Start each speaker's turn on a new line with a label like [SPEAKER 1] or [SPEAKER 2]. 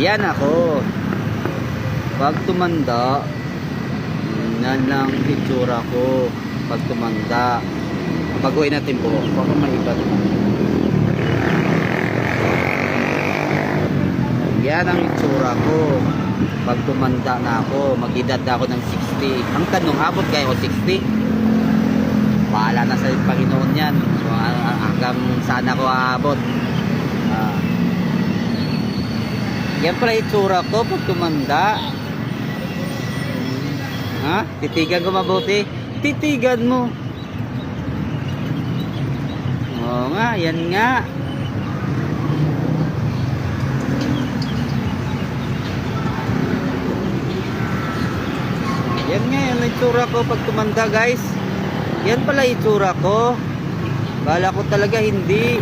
[SPEAKER 1] Yan ako. Pag tumanda, yan lang itsura ko. Pag tumanda, baguhin natin po. Baka maiba naman. Yan ang itsura ko. Pag tumanda na ako, mag-edad na ako ng 60. Ang tanong, abot kayo 60? Bahala na sa Panginoon yan. So, hanggang saan ako aabot. Yan pala itsura ko pag tumanda. Ha? Titigan ko mabuti. Titigan mo. Oo nga, yan nga. Yan nga, yan itsura ko pag tumanda, guys. Yan pala itsura ko. Bala ko talaga hindi.